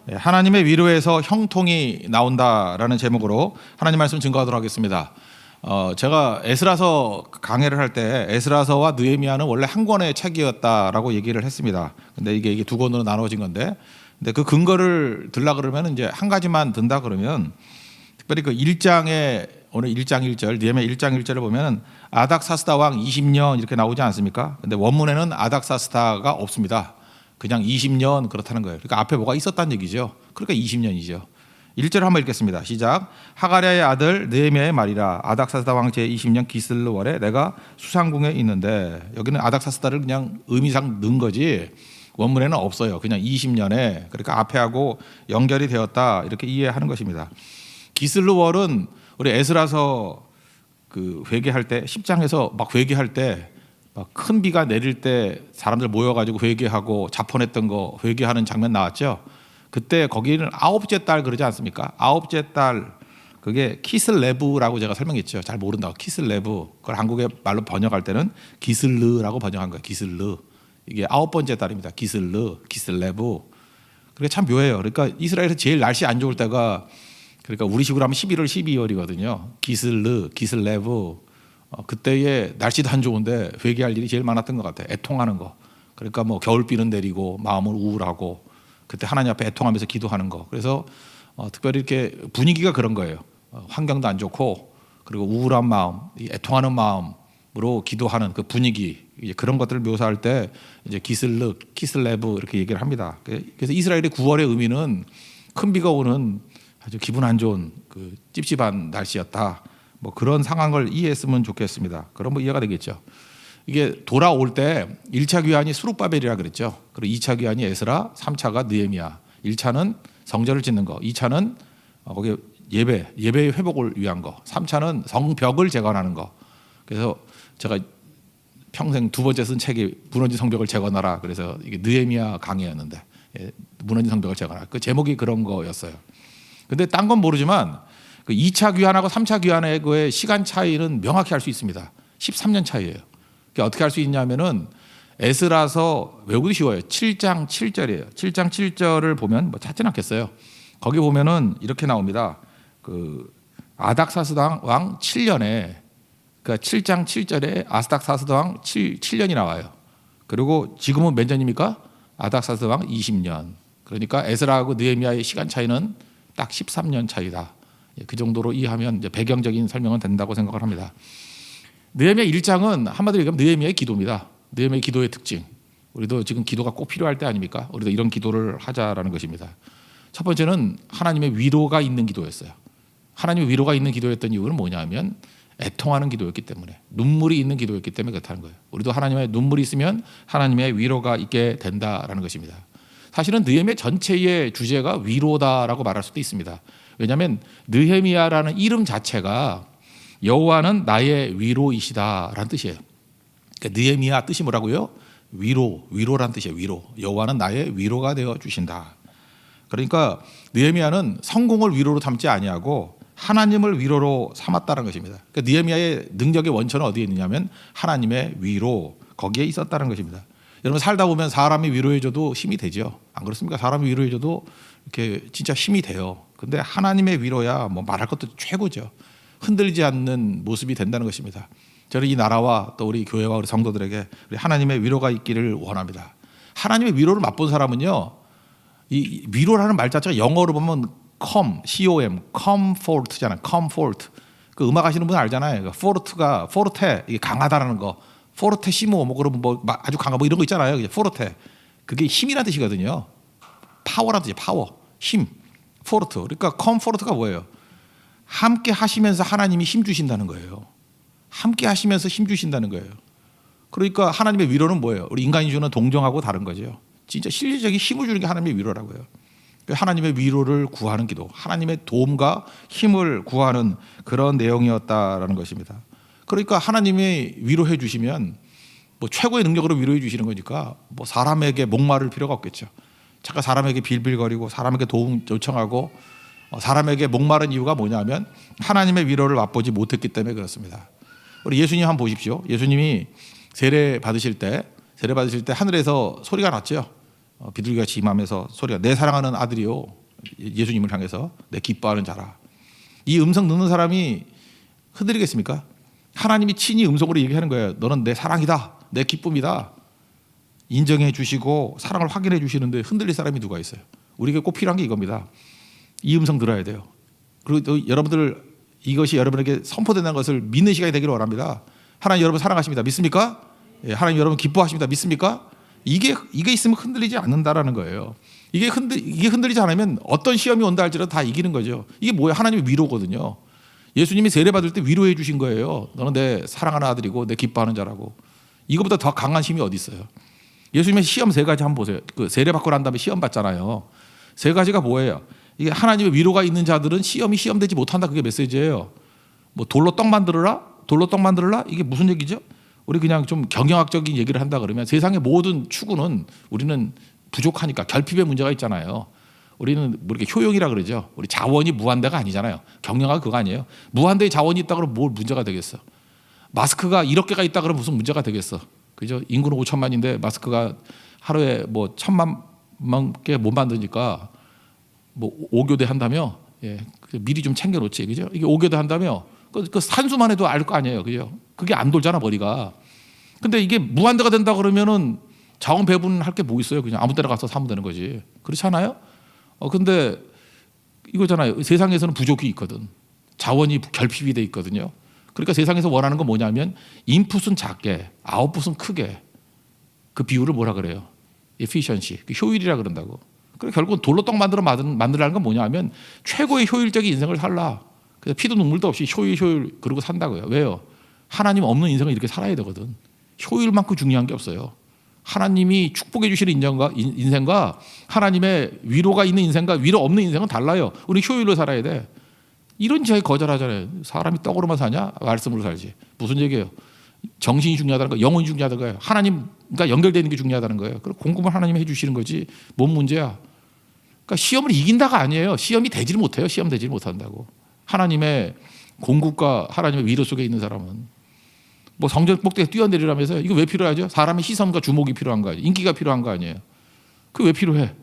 하나님의 위로에서 형통이 나온다라는 제목으로 하나님 말씀 증거하도록 하겠습니다. 제가 에스라서 강해를 할 때 에스라서와 느헤미야는 원래 한 권의 책이었다라고 얘기를 했습니다. 근데 이게 두 권으로 나눠진 건데, 근데 그 근거를 들라 그러면 이제 한 가지만 든다 그러면, 특별히 그 1장에 오늘 1장 1절 느헤미야 1장 1절을 보면 아닥사스다 왕 20년 이렇게 나오지 않습니까? 근데 원문에는 아닥사스다가 없습니다. 그냥 20년 그렇다는 거예요. 그러니까 앞에 뭐가 있었다는 얘기죠. 그러니까 20년이죠. 1절 한번 읽겠습니다. 시작. 하가랴의 아들 느헤미야의 말이라. 아닥사스다 왕 제20년 기슬르월에 내가 수상궁에 있는데, 여기는 아닥사스다를 그냥 의미상 넣은 거지 원문에는 없어요. 그냥 20년에, 그러니까 앞에하고 연결이 되었다 이렇게 이해하는 것입니다. 기슬르월은 우리 에스라서 그 회개할 때 10장에서 막 회개할 때 막 큰 비가 내릴 때 사람들 모여가지고 회개하고 자pon했던 거 회개하는 장면 나왔죠. 그때 거기는 아홉째 달 그러지 않습니까? 아홉째 달, 그게 키슬레브라고 제가 설명했죠. 잘 모른다고. 키슬레브, 그걸 한국의 말로 번역할 때는 기슬르라고 번역한 거예요. 기슬르. 이게 아홉 번째 달입니다. 기슬르, 기슬레브. 그게 참 묘해요. 그러니까 이스라엘에서 제일 날씨 안 좋을 때가, 그러니까 우리 식으로 하면 11월, 12월이거든요. 기슬르, 기슬레브. 그때에 날씨도 안 좋은데 회개할 일이 제일 많았던 것 같아요. 애통하는 거. 그러니까 뭐 겨울비는 내리고 마음은 우울하고, 그때 하나님 앞에 애통하면서 기도하는 거. 그래서 특별히 이렇게 분위기가 그런 거예요. 환경도 안 좋고, 그리고 우울한 마음, 애통하는 마음으로 기도하는 그 분위기, 이제 그런 것들을 묘사할 때 이제 기슬르, 키슬레브 이렇게 얘기를 합니다. 그래서 이스라엘의 9월의 의미는 큰 비가 오는 아주 기분 안 좋은 그 찝찝한 날씨였다. 뭐 그런 상황을 이해했으면 좋겠습니다. 그럼 뭐 이해가 되겠죠. 이게 돌아올 때 1차 귀환이 수룹바벨이라 그랬죠. 그리고 2차 귀환이 에스라, 3차가 느헤미야. 1차는 성전을 짓는 거, 2차는 거기 예배의 회복을 위한 거, 3차는 성벽을 재건하는 거. 그래서 제가 평생 두 번째 쓴 책이 무너진 성벽을 재건하라. 그래서 이게 느헤미야 강의였는데, 무너진 성벽을 재건하라. 그 제목이 그런 거였어요. 근데 딴 건 모르지만 그 2차 귀환하고 3차 귀환의 시간 차이는 명확히 알 수 있습니다. 13년 차이예요. 어떻게 할 수 있냐면은 에스라서 외우기 쉬워요. 7장 7절이에요. 7장 7절을 보면 뭐 찾진 않겠어요. 거기 보면은 이렇게 나옵니다. 그 아닥사스다 왕 7년에, 그러니까 7장 7절에 아닥사스다 왕 7년이 나와요. 그리고 지금은 몇 년입니까? 아닥사스다 왕 20년. 그러니까 에스라하고 느헤미야의 시간 차이는 딱 13년 차이다. 그 정도로 이해하면 이제 배경적인 설명은 된다고 생각을 합니다. 느헤미야 1장은 한마디로 얘기하면 느헤미야의 기도입니다. 느헤미야의 기도의 특징. 우리도 지금 기도가 꼭 필요할 때 아닙니까? 우리도 이런 기도를 하자라는 것입니다. 첫 번째는 하나님의 위로가 있는 기도였어요. 하나님의 위로가 있는 기도였던 이유는 뭐냐면 애통하는 기도였기 때문에, 눈물이 있는 기도였기 때문에 그렇다는 거예요. 우리도 하나님의 눈물이 있으면 하나님의 위로가 있게 된다라는 것입니다. 사실은 느헤미야 전체의 주제가 위로다라고 말할 수도 있습니다. 왜냐하면 느헤미야라는 이름 자체가 여호와는 나의 위로이시다라는 뜻이에요. 그러니까 느헤미야 뜻이 뭐라고요? 위로라는 뜻이에요. 위로. 여호와는 나의 위로가 되어 주신다. 그러니까 느헤미야는 성공을 위로로 삼지 아니하고 하나님을 위로로 삼았다는 것입니다. 그러니까 느헤미야의 능력의 원천은 어디에 있느냐면 하나님의 위로, 거기에 있었다는 것입니다. 여러분 살다 보면 사람이 위로해줘도 힘이 되죠. 안 그렇습니까? 사람이 위로해줘도 이렇게 진짜 힘이 돼요. 근데 하나님의 위로야 뭐 말할 것도 최고죠. 흔들리지 않는 모습이 된다는 것입니다. 저는 이 나라와 또 우리 교회와 우리 성도들에게 우리 하나님의 위로가 있기를 원합니다. 하나님의 위로를 맛본 사람은요, 이 위로라는 말 자체가 영어로 보면 comfort잖아요. comfort. 그 음악 하시는 분 알잖아요. forte, 이게 강하다라는 거. 포르테시모 뭐 그러면 뭐 아주 강한 뭐 이런 거 있잖아요. 포르테. 그게 힘이라는 뜻이거든요. 파워라는 뜻이에요. 파워, 힘. 포르트. 그러니까 컴포르트가 뭐예요? 함께 하시면서 하나님이 힘 주신다는 거예요. 함께 하시면서 힘 주신다는 거예요. 그러니까 하나님의 위로는 뭐예요? 우리 인간이 주는 동정하고 다른 거죠. 진짜 실질적인 힘을 주는 게 하나님의 위로라고요. 하나님의 위로를 구하는 기도, 하나님의 도움과 힘을 구하는 그런 내용이었다라는 것입니다. 그러니까 하나님이 위로해 주시면 뭐 최고의 능력으로 위로해 주시는 거니까 뭐 사람에게 목마를 필요가 없겠죠. 잠깐 사람에게 빌빌거리고 사람에게 도움 요청하고 사람에게 목마른 이유가 뭐냐면 하나님의 위로를 맛보지 못했기 때문에 그렇습니다. 우리 예수님 한번 보십시오. 예수님이 세례 받으실 때 하늘에서 소리가 났죠. 비둘기같이 임하면서 소리가 내 사랑하는 아들이요. 예수님을 향해서 내 기뻐하는 자라. 이 음성 듣는 사람이 흔들리겠습니까? 하나님이 친히 음성으로 얘기하는 거예요. 너는 내 사랑이다. 내 기쁨이다. 인정해 주시고 사랑을 확인해 주시는데 흔들릴 사람이 누가 있어요? 우리에게 꼭 필요한 게 이겁니다. 이 음성 들어야 돼요. 그리고 또 여러분들 이것이 여러분에게 선포된다는 것을 믿는 시간이 되기를 원합니다. 하나님 여러분 사랑하십니다. 믿습니까? 예, 하나님 여러분 기뻐하십니다. 믿습니까? 이게 있으면 흔들리지 않는다라는 거예요. 이게 흔들리지 않으면 어떤 시험이 온다 할지라도 다 이기는 거죠. 이게 뭐예요? 하나님의 위로거든요. 예수님이 세례 받을 때 위로해 주신 거예요. 너는 내 사랑하는 아들이고 내 기뻐하는 자라고. 이거보다 더 강한 힘이 어디 있어요? 예수님의 시험 세 가지 한번 보세요. 그 세례 받고 난 다음에 시험 받잖아요. 세 가지가 뭐예요? 이게 하나님의 위로가 있는 자들은 시험되지 못한다. 그게 메시지예요. 뭐 돌로 떡 만들어라? 이게 무슨 얘기죠? 우리 그냥 좀 경영학적인 얘기를 한다 그러면 세상의 모든 추구는 우리는 부족하니까 결핍의 문제가 있잖아요. 우리는 뭐 이렇게 효용이라 그러죠. 우리 자원이 무한대가 아니잖아요. 경영학 그거 아니에요. 무한대의 자원이 있다 그러면 뭘 문제가 되겠어? 마스크가 1억 개가 있다 그러면 무슨 문제가 되겠어? 그죠? 인구는 5천만인데 마스크가 하루에 뭐 1,000만 개 못 만드니까 뭐 5교대 한다며? 예, 미리 좀 챙겨놓지, 그죠? 이게 5교대 한다며? 그 산수만 해도 알 거 아니에요, 그죠? 그게 안 돌잖아 머리가. 근데 이게 무한대가 된다 그러면은 자원 배분할 게 뭐 있어요? 그냥 아무 데나 가서 사면 되는 거지. 그렇지 않아요? 근데 이거잖아요. 세상에서는 부족이 있거든. 자원이 결핍이 돼 있거든요. 그러니까 세상에서 원하는 건 뭐냐면 인풋은 작게, 아웃풋은 크게. 그 비율을 뭐라 그래요? efficiency, 그 효율이라 그런다고. 그래 결국은 돌로 떡 만들라는 건 뭐냐면 최고의 효율적인 인생을 살라. 그래서 피도 눈물도 없이 효율 그러고 산다고요. 왜요? 하나님 없는 인생을 이렇게 살아야 되거든. 효율만큼 중요한 게 없어요. 하나님이 축복해 주시는 인생과 하나님의 위로가 있는 인생과 위로 없는 인생은 달라요. 우리 효율로 살아야 돼. 이런 지하에 거절하잖아요. 사람이 떡으로만 사냐? 말씀으로 살지. 무슨 얘기예요? 정신이 중요하다는 거, 영혼이 중요하다는 거예요. 하나님과 연결되는 게 중요하다는 거예요. 그리고 공급을 하나님이 해주시는 거지. 뭔 문제야? 그러니까 시험을 이긴다가 아니에요. 시험이 되지를 못해요. 시험 되지를 못한다고. 하나님의 공급과 하나님의 위로 속에 있는 사람은 뭐 성전 꼭대기 뛰어내리라면서 이거 왜 필요하죠? 사람의 시선과 주목이 필요한 거 아니에요? 인기가 필요한 거 아니에요? 그게 왜 필요해?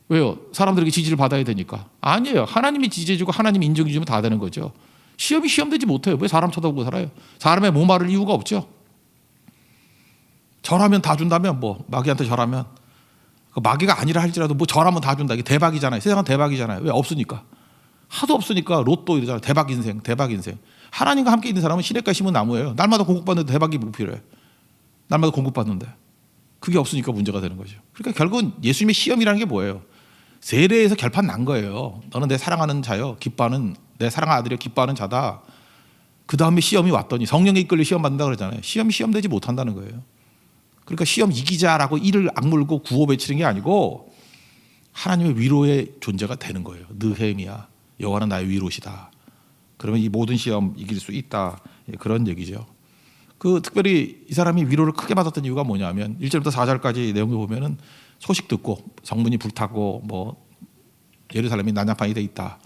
왜요? 사람들에게 지지를 받아야 되니까. 아니에요. 하나님이 지지해주고 하나님이 인정해주면 다 되는 거죠. 시험이 시험되지 못해요. 왜 사람 쳐다보고 살아요? 사람의 목마를 이유가 없죠. 절하면 다 준다면 뭐 마귀한테 절하면 그 마귀가 아니라 할지라도 뭐 절하면 다 준다. 이게 대박이잖아요. 세상은 대박이잖아요. 왜? 없으니까. 하도 없으니까 로또 이러잖아요. 대박 인생. 하나님과 함께 있는 사람은 시냇가에 심은 나무예요. 날마다 공급받는데 대박이 뭐 필요해? 날마다 공급받는데. 그게 없으니까 문제가 되는 거죠. 그러니까 결국은 예수님의 시험이라는 게 뭐예요? 세례에서 결판 난 거예요. 너는 내 사랑하는 자요. 내 사랑하는 아들이요. 기뻐하는 자다. 그 다음에 시험이 왔더니 성령에 이끌려 시험 받는다 그러잖아요. 시험 되지 못한다는 거예요. 그러니까 시험 이기자라고 이를 악물고 구호 외치는 게 아니고 하나님의 위로의 존재가 되는 거예요. 느헤미야, 여호와는 나의 위로시다. 그러면 이 모든 시험 이길 수 있다. 그런 얘기죠. 그 특별히 이 사람이 위로를 크게 받았던 이유가 뭐냐면 1절부터 4절까지 내용을 보면은 소식 듣고 성문이 불타고 뭐 예루살렘이 난장판이 돼 있다.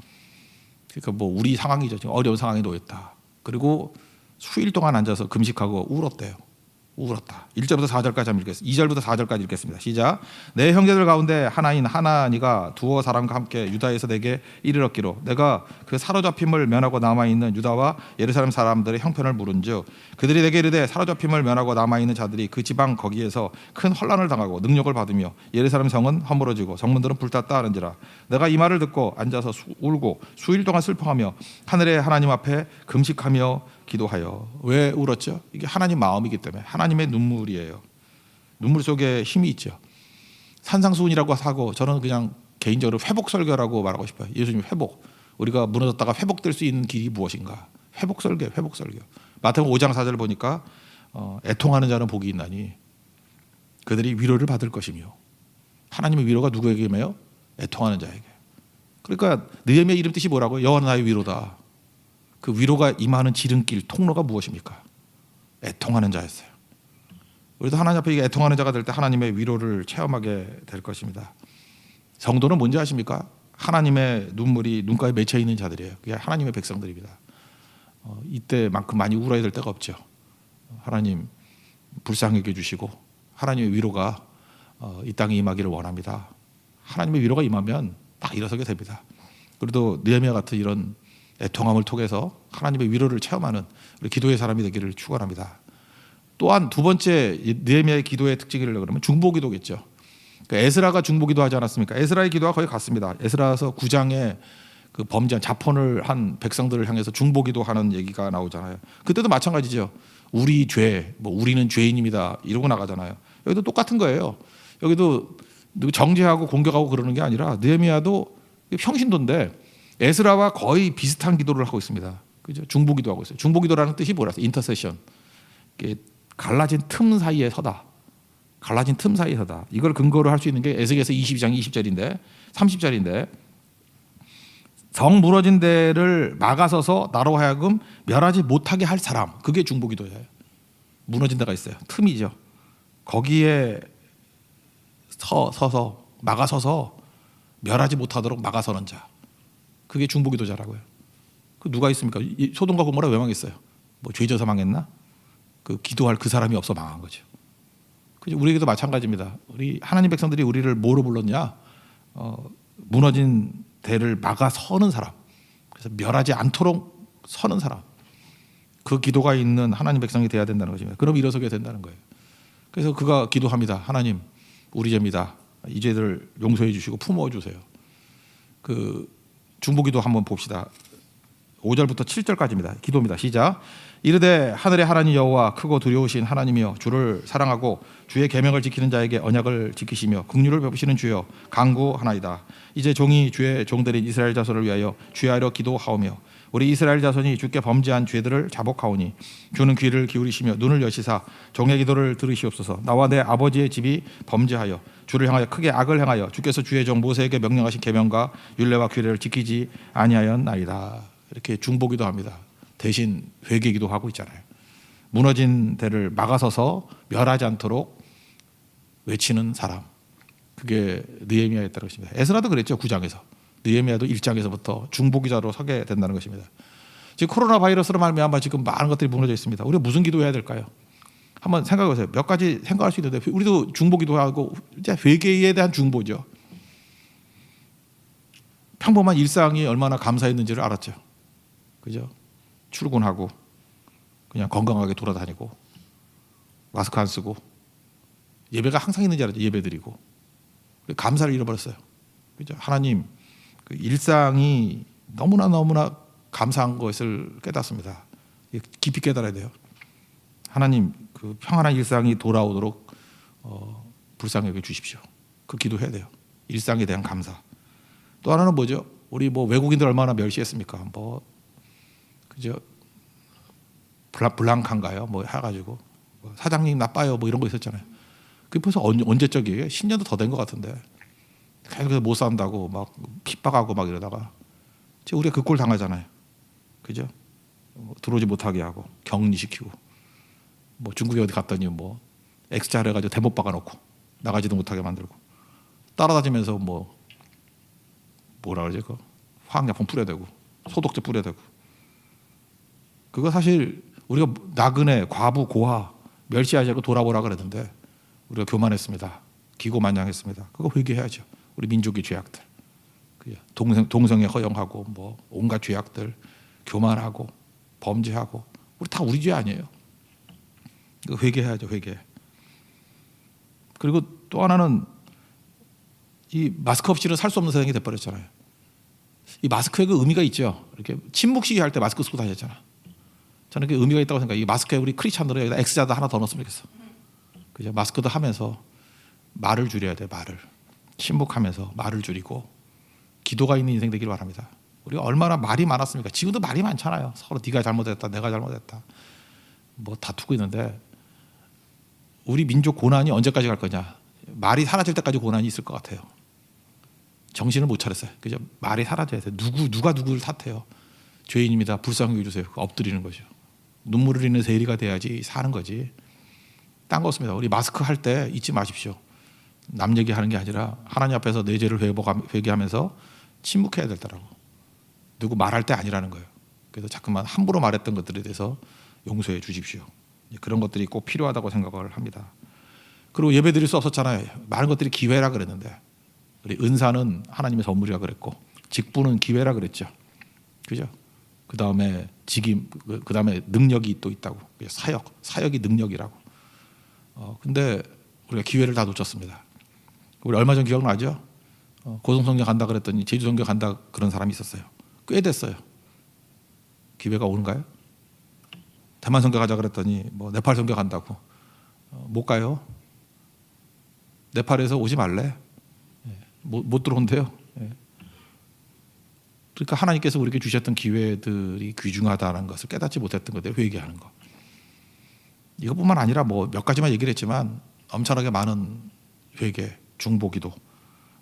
그러니까 뭐 우리 상황이죠. 지금 어려운 상황에 놓였다. 그리고 수일 동안 앉아서 금식하고 울었대요. 울었다. 1절부터 4절까지 한번 읽겠습니다. 2절부터 4절까지 읽겠습니다. 시작. 내 형제들 가운데 하나인 하나니가 두어 사람과 함께 유다에서 내게 이르렀기로 내가 그 사로잡힘을 면하고 남아있는 유다와 예루살렘 사람들의 형편을 물은즉 그들이 내게 이르되 사로잡힘을 면하고 남아있는 자들이 그 지방 거기에서 큰 혼란을 당하고 능력을 받으며 예루살렘 성은 허물어지고 성문들은 불탔다 하는지라 내가 이 말을 듣고 앉아서 울고 수일 동안 슬퍼하며 하늘의 하나님 앞에 금식하며 기도하여. 왜 울었죠? 이게 하나님 마음이기 때문에 하나님의 눈물이에요. 눈물 속에 힘이 있죠. 산상수훈이라고 하고 저는 그냥 개인적으로 회복 설교라고 말하고 싶어요. 예수님 회복. 우리가 무너졌다가 회복될 수 있는 길이 무엇인가? 회복 설교. 마태복음 5장 4절 보니까 애통하는 자는 복이 있나니 그들이 위로를 받을 것이며 하나님의 위로가 누구에게 임해요? 애통하는 자에게. 그러니까 느헤미야 이름 뜻이 뭐라고요? 여호와는 나의 위로다. 그 위로가 임하는 지름길, 통로가 무엇입니까? 애통하는 자였어요. 우리도 하나님 앞에 애통하는 자가 될 때 하나님의 위로를 체험하게 될 것입니다. 성도는 뭔지 아십니까? 하나님의 눈물이 눈가에 맺혀 있는 자들이에요. 그게 하나님의 백성들입니다. 이때만큼 많이 울어야 될 때가 없죠. 하나님 불쌍하게 해주시고 하나님의 위로가 이 땅에 임하기를 원합니다. 하나님의 위로가 임하면 다 일어서게 됩니다. 그래도 느헤미야 같은 이런 애통함을 통해서 하나님의 위로를 체험하는 우리 기도의 사람이 되기를 축원합니다. 또한 두 번째 느헤미야의 기도의 특징이라고 그러면 중보기도겠죠. 그러니까 에스라가 중보기도하지 않았습니까? 에스라의 기도와 거의 같습니다. 에스라서 9장에 그 범죄한 자폰을 한 백성들을 향해서 중보기도하는 얘기가 나오잖아요. 그때도 마찬가지죠. 우리 죄, 뭐 우리는 죄인입니다 이러고 나가잖아요. 여기도 똑같은 거예요. 여기도 정죄하고 공격하고 그러는 게 아니라 느헤미야도 평신도인데 에스라와 거의 비슷한 기도를 하고 있습니다. 그죠? 중보기도하고 있어요. 중보기도라는 뜻이 뭐라? 인터세션. 갈라진 틈 사이에 서다. 갈라진 틈 사이에 서다. 이걸 근거로 할 수 있는 게 에스겔서 22장 20절인데 30절인데 성 무너진 데를 막아서서 나로 하여금 멸하지 못하게 할 사람. 그게 중보기도예요. 무너진 데가 있어요. 틈이죠. 거기에 서서 막아서서 멸하지 못하도록 막아서는 자. 그게 중보기도자라고요. 그 누가 있습니까? 소돔과 고모라 왜 망했어요? 뭐 죄져서 망했나? 그 기도할 그 사람이 없어 망한 거죠. 우리에게도 마찬가지입니다. 우리 하나님 백성들이 우리를 뭐로 불렀냐? 무너진 대를 막아서는 사람. 그래서 멸하지 않도록 서는 사람. 그 기도가 있는 하나님 백성이 돼야 된다는 것입니다. 그럼 일어서게 된다는 거예요. 그래서 그가 기도합니다. 하나님, 우리 죄입니다. 이 죄들 용서해 주시고 품어 주세요. 그 중보기도 한번 봅시다. 5절부터 7절까지입니다. 기도입니다. 시작. 이르되 하늘의 하나님 여호와 크고 두려우신 하나님이여 주를 사랑하고 주의 계명을 지키는 자에게 언약을 지키시며 긍휼을 베푸시는 주여 간구하나이다. 이제 종이 주의 종들인 이스라엘 자손을 위하여 주야로 기도하오며 우리 이스라엘 자손이 주께 범죄한 죄들을 자복하오니 주는 귀를 기울이시며 눈을 여시사 종의 기도를 들으시옵소서. 나와 내 아버지의 집이 범죄하여 주를 향하여 크게 악을 행하여 주께서 주의 종 모세에게 명령하신 계명과 율례와 규례를 지키지 아니하였나이다. 이렇게 중보기도 합니다. 대신 회개기도 하고 있잖아요. 무너진 데를 막아서서 멸하지 않도록 외치는 사람. 그게 느헤미야였다는 것입니다. 에스라도 그랬죠. 9장에서. 느헤미야도 1장에서부터 중보기자로 서게 된다는 것입니다. 지금 코로나 바이러스로 말미암아 지금 많은 것들이 무너져 있습니다. 우리가 무슨 기도해야 될까요? 한번 생각해 보세요. 몇 가지 생각할 수 있는데 우리도 중보기도하고 이제 회개에 대한 중보죠. 평범한 일상이 얼마나 감사했는지를 알았죠. 그죠? 출근하고 그냥 건강하게 돌아다니고 마스크 안 쓰고 예배가 항상 있는 줄 알았죠. 예배 드리고 감사를 잃어버렸어요. 그죠? 하나님 그 일상이 너무나 감사한 것을 깨닫습니다. 깊이 깨달아야 돼요. 하나님 그 평안한 일상이 돌아오도록 불쌍히 여겨 주십시오. 그 기도해야 돼요. 일상에 대한 감사. 또 하나는 뭐죠? 우리 뭐 외국인들 얼마나 멸시했습니까? 뭐 그죠? 블랑카인가요? 뭐 해가지고 사장님 나빠요. 뭐 이런 거 있었잖아요. 그게 벌써 언제적이에요? 10년도 더 된 것 같은데 계속 못 산다고 막 핍박하고 막 이러다가 우리가 그 꼴 당하잖아요. 그죠? 들어오지 못하게 하고 격리시키고 뭐 중국에 어디 갔더니 뭐 X자를 해가지고 대못 박아놓고 나가지도 못하게 만들고 따라다니면서 뭐라 그러지? 그 화학약품 뿌려대고 소독제 뿌려대고 그거 사실 우리가 나그네, 과부, 고아 멸시하지 않고 돌아보라 그랬는데 우리가 교만했습니다. 기고만장했습니다. 그거 회개해야죠. 우리 민족의 죄악들, 동성애 허용하고 뭐 온갖 죄악들, 교만하고 범죄하고 우리 다 우리 죄 아니에요. 이거 회개해야죠. 회개. 그리고 또 하나는 이 마스크 없이는 살 수 없는 세상이 돼버렸잖아요. 이 마스크에 그 의미가 있죠. 이렇게 침묵시기 할 때 마스크 쓰고 다녔잖아. 저는 그 의미가 있다고 생각해요. 이 마스크에 우리 크리스찬들은 여기다 X자도 하나 더 넣었으면 좋겠어. 그죠? 마스크도 하면서 말을 줄여야 돼. 말을 침묵하면서 말을 줄이고 기도가 있는 인생 되기를 바랍니다. 우리가 얼마나 말이 많았습니까? 지금도 말이 많잖아요. 서로 네가 잘못했다, 내가 잘못했다, 뭐 다투고 있는데 우리 민족 고난이 언제까지 갈 거냐? 말이 사라질 때까지 고난이 있을 것 같아요. 정신을 못 차렸어요. 그죠? 말이 사라져야 돼. 누가 누구를 탓해요? 죄인입니다. 불쌍히 여겨주세요. 엎드리는 거죠. 눈물을 흘리는 세리가 돼야지 사는 거지. 딴 거 없습니다. 우리 마스크 할 때 잊지 마십시오. 남 얘기하는 게 아니라 하나님 앞에서 내 죄를 회개하면서 침묵해야 되더라고. 누구 말할 때 아니라는 거예요. 그래서 자꾸만 함부로 말했던 것들에 대해서 용서해 주십시오. 그런 것들이 꼭 필요하다고 생각을 합니다. 그리고 예배 드릴 수 없었잖아요. 많은 것들이 기회라 그랬는데, 우리 은사는 하나님의 선물이라 그랬고, 직분은 기회라 그랬죠. 그죠? 그 다음에 직임, 그 다음에 능력이 또 있다고. 사역이 능력이라고. 근데 우리가 기회를 다 놓쳤습니다. 우리 얼마 전 기억나죠? 고성성교 간다 그랬더니 제주성교 간다 그런 사람이 있었어요. 꽤 됐어요. 기회가 오는가요? 대만 성교 가자 그랬더니 뭐 네팔 성교 간다고. 못 가요. 네팔에서 오지 말래. 못 들어온대요. 그러니까 하나님께서 우리에게 주셨던 기회들이 귀중하다는 것을 깨닫지 못했던 것에 회개하는 것. 이것뿐만 아니라 뭐 몇 가지만 얘기를 했지만 엄청나게 많은 회개, 중보기도,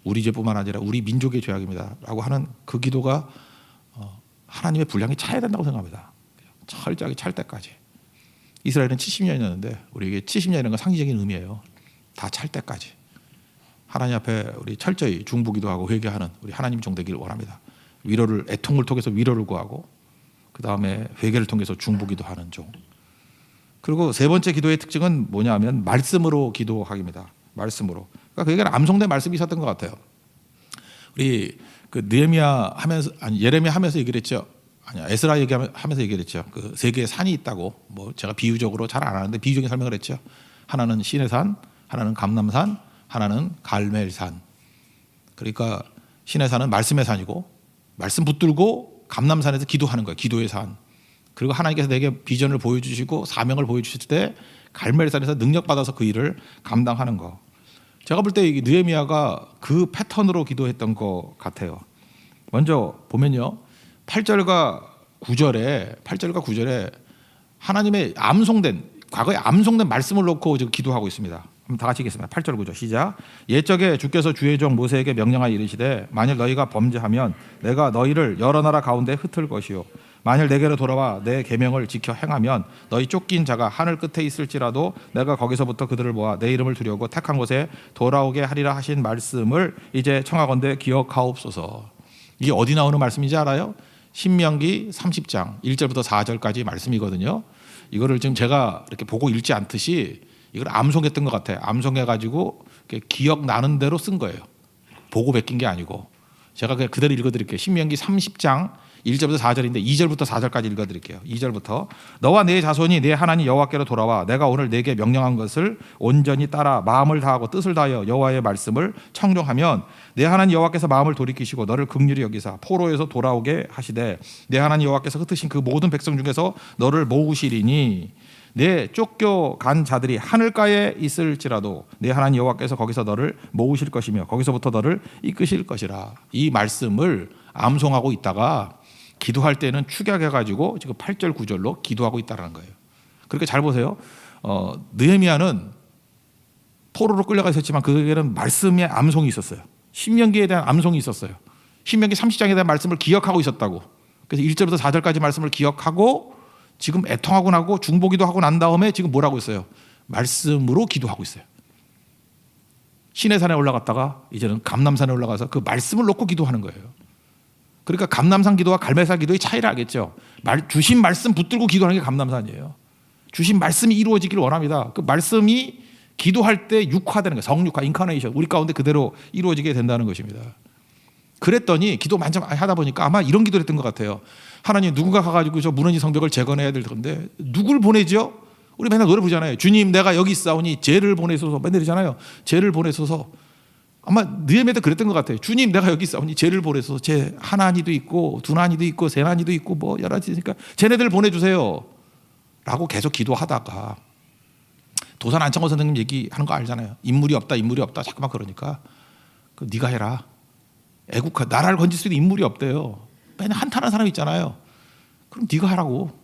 우리 죄뿐만 아니라 우리 민족의 죄악입니다라고 하는 그 기도가 하나님의 분량이 차야 된다고 생각합니다. 철저하게 찰 때까지. 이스라엘은 70년이었는데 우리에게 70년이라는 건 상징적인 의미예요. 다 찰 때까지 하나님 앞에 우리 철저히 중보기도하고 회개하는 우리 하나님 종 되기를 원합니다. 위로를, 애통을 통해서 위로를 구하고, 그 다음에 회개를 통해서 중보기도하는 종. 그리고 세 번째 기도의 특징은 뭐냐면 말씀으로 기도하기입니다. 말씀으로. 그러니까 그게 암송된 말씀이 있었던 것 같아요. 우리 그 느헤미야 하면서, 아니 예레미야 하면서 얘기를 했죠. 아니 에스라 얘기하면서 얘기를 했죠. 그 세 개의 산이 있다고. 뭐 제가 비유적으로 잘 안 하는데 비유적인 설명을 했죠. 하나는 시내산, 하나는 감람산, 하나는 갈멜산. 그러니까 시내산은 말씀의 산이고, 말씀 붙들고 감람산에서 기도하는 거예요. 기도의 산. 그리고 하나님께서 내게 비전을 보여주시고 사명을 보여주실 때 갈멜산에서 능력받아서 그 일을 감당하는 거. 제가 볼 때 느헤미야가 그 패턴으로 기도했던 것 같아요. 먼저 보면요, 8절과 9절에 하나님의 과거에 암송된 말씀을 놓고 지금 기도하고 있습니다. 그럼 다 같이 읽겠습니다. 8절 9절 시작. 옛적에 주께서 주의 종 모세에게 명령하여 이르시되 만일 너희가 범죄하면 내가 너희를 여러 나라 가운데 흩을 것이요 만일 내게로 돌아와 내 계명을 지켜 행하면 너희 쫓긴 자가 하늘 끝에 있을지라도 내가 거기서부터 그들을 모아 내 이름을 두려고 택한 곳에 돌아오게 하리라 하신 말씀을 이제 청하건대 기억하옵소서. 이게 어디 나오는 말씀인지 알아요? 신명기 30장 1절부터 4절까지 말씀이거든요. 이거를 지금 제가 이렇게 보고 읽지 않듯이 이걸 암송했던 것 같아요. 암송해가지고 기억나는 대로 쓴 거예요. 보고 베낀 게 아니고. 제가 그냥 그대로 읽어드릴게요. 신명기 30장 1절부터 4절인데 2절부터 4절까지 읽어드릴게요. 2절부터 너와 네 자손이 네 하나님 여호와께로 돌아와 내가 오늘 네게 명령한 것을 온전히 따라 마음을 다하고 뜻을 다하여 여호와의 말씀을 청종하면 내 하나님 여호와께서 마음을 돌이키시고 너를 긍휼히 여기사 포로에서 돌아오게 하시되 내 하나님 여호와께서 흩으신 그 모든 백성 중에서 너를 모으시리니 내 쫓겨간 자들이 하늘가에 있을지라도 내 하나님 여호와께서 거기서 너를 모으실 것이며 거기서부터 너를 이끄실 것이라. 이 말씀을 암송하고 있다가 기도할 때는 축약해가지고 지금 8절 9절로 기도하고 있다는 거예요. 그렇게 잘 보세요. 느헤미야는 포로로 끌려가 있었지만 그에게는 말씀의 암송이 있었어요. 신명기에 대한 암송이 있었어요. 신명기 30장에 대한 말씀을 기억하고 있었다고. 그래서 1절부터 4절까지 말씀을 기억하고 지금 애통하고 나고 중보기도 하고 난 다음에 지금 뭐라고 있어요? 말씀으로 기도하고 있어요. 시내산에 올라갔다가 이제는 감람산에 올라가서 그 말씀을 놓고 기도하는 거예요. 그러니까 감람산 기도와 갈멜산 기도의 차이를 알겠죠. 주신 말씀 붙들고 기도하는 게 감람산이에요. 주신 말씀이 이루어지기를 원합니다. 그 말씀이 기도할 때 육화되는 거예요. 성육화, 인카네이션. 우리 가운데 그대로 이루어지게 된다는 것입니다. 그랬더니 기도 만점 하다 보니까 아마 이런 기도를 했던 것 같아요. 하나님, 누군가 가가지고 저 무너진 성벽을 재건해야 될 건데 누굴 보내죠? 우리 맨날 노래 부르잖아요. 주님, 내가 여기 있사오니 죄를 보내소서. 맨날 이러잖아요. 죄를 보내소서. 아마 느헤미야도 그랬던 것 같아요. 주님, 내가 여기 있사오니 죄를 보내소서. 죄 하나니도 있고 두나니도 있고 세나니도 있고 뭐 여러 가지 있으니까 쟤네들 보내주세요 라고 계속 기도하다가 도산 안창호 선생님 얘기하는 거 알잖아요. 인물이 없다 자꾸만 그러니까 네가 해라. 애국화, 나라를 건질 수 있는 인물이 없대요. 맨날 한탄한 사람 있잖아요. 그럼 네가 하라고.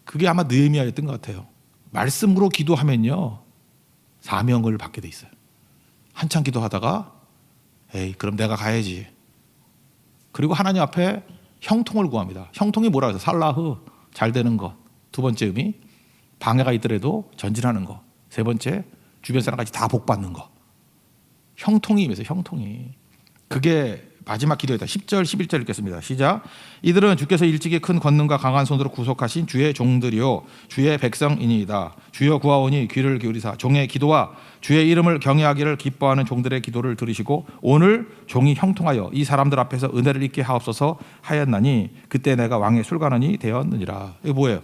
그게 아마 느헤미야였던 것 같아요. 말씀으로 기도하면요 사명을 받게 돼 있어요. 한참 기도하다가 에이 그럼 내가 가야지. 그리고 하나님 앞에 형통을 구합니다. 형통이 뭐라고 해서 살라흐, 잘 되는 것. 두 번째 의미, 방해가 있더라도 전진하는 것. 세 번째, 주변 사람까지 다 복 받는 것. 형통이 임해서 형통이. 그게 마지막 기도였다. 10절 11절 읽겠습니다. 시작. 이들은 주께서 일찍이 큰 권능과 강한 손으로 구속하신 주의 종들이요 주의 백성이니이다. 주여 구하오니 귀를 기울이사 종의 기도와 주의 이름을 경외하기를 기뻐하는 종들의 기도를 들으시고 오늘 종이 형통하여 이 사람들 앞에서 은혜를 입게 하옵소서 하였나니 그때 내가 왕의 술관원이 되었느니라. 이게 뭐예요?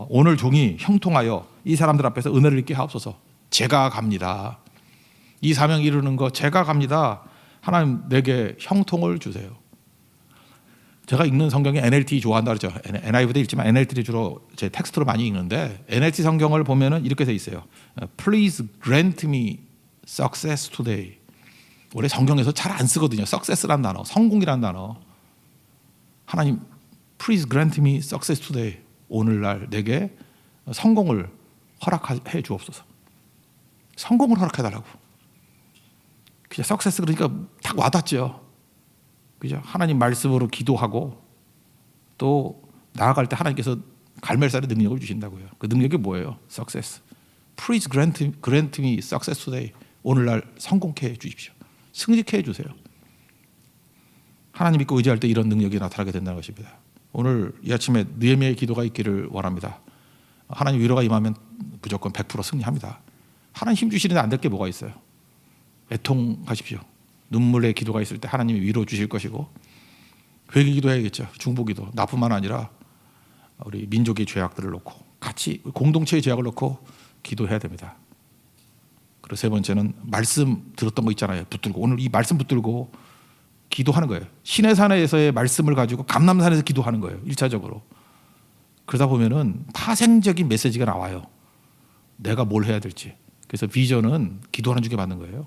오늘 종이 형통하여 이 사람들 앞에서 은혜를 입게 하옵소서. 제가 갑니다. 이 사명 이루는 거 제가 갑니다. 하나님 내게 형통을 주세요. 제가 읽는 성경에 NLT 좋아한다 그러죠. NIV도 읽지만 NLT를 주로 제 텍스트로 많이 읽는데 NLT 성경을 보면은 이렇게 돼 있어요. Please grant me success today. 원래 성경에서 잘 안 쓰거든요. success라는 단어, 성공이라는 단어. 하나님, Please grant me success today. 오늘날 내게 성공을 허락해 주옵소서. 성공을 허락해 달라고. 그죠? 석세스 그러니까 딱 와닿죠. 그죠? 하나님 말씀으로 기도하고 또 나아갈 때 하나님께서 갈멜살의 능력을 주신다고요. 그 능력이 뭐예요? 석세스. Please grant me success today. 오늘날 성공케 해 주십시오. 승리케 해 주세요. 하나님 믿고 의지할 때 이런 능력이 나타나게 된다는 것입니다. 오늘 이 아침에 느헤미야의 기도가 있기를 원합니다. 하나님 위로가 임하면 무조건 100% 승리합니다. 하나님 힘 주시는데 안 될 게 뭐가 있어요? 애통하십시오. 눈물의 기도가 있을 때 하나님이 위로 주실 것이고 회개 기도해야겠죠. 중보기도. 나뿐만 아니라 우리 민족의 죄악들을 놓고 같이 공동체의 죄악을 놓고 기도해야 됩니다. 그리고 세 번째는 말씀 들었던 거 있잖아요. 붙들고 오늘 이 말씀 붙들고 기도하는 거예요. 시내산에서의 말씀을 가지고 감람산에서 기도하는 거예요. 1차적으로. 그러다 보면은 파생적인 메시지가 나와요. 내가 뭘 해야 될지. 그래서 비전은 기도하는 중에 맞는 거예요.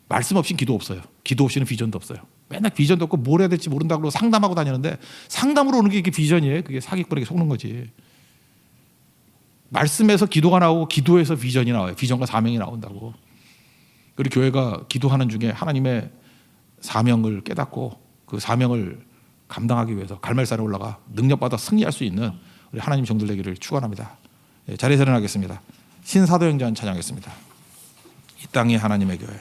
말씀 없이는 기도 없어요. 기도 없이는 비전도 없어요. 맨날 비전도 없고 뭘 해야 될지 모른다고 상담하고 다니는데 상담으로 오는 게 이게 비전이에요. 그게 사기꾼에게 속는 거지. 말씀에서 기도가 나오고 기도에서 비전이 나와요. 비전과 사명이 나온다고. 그리고 교회가 기도하는 중에 하나님의 사명을 깨닫고 그 사명을 감당하기 위해서 갈멜산에 올라가 능력받아 승리할 수 있는 우리 하나님 종들 되기를 축원합니다. 자리에서 일어나겠습니다. 신사도행전 찬양하겠습니다. 이 땅이 하나님의 교회.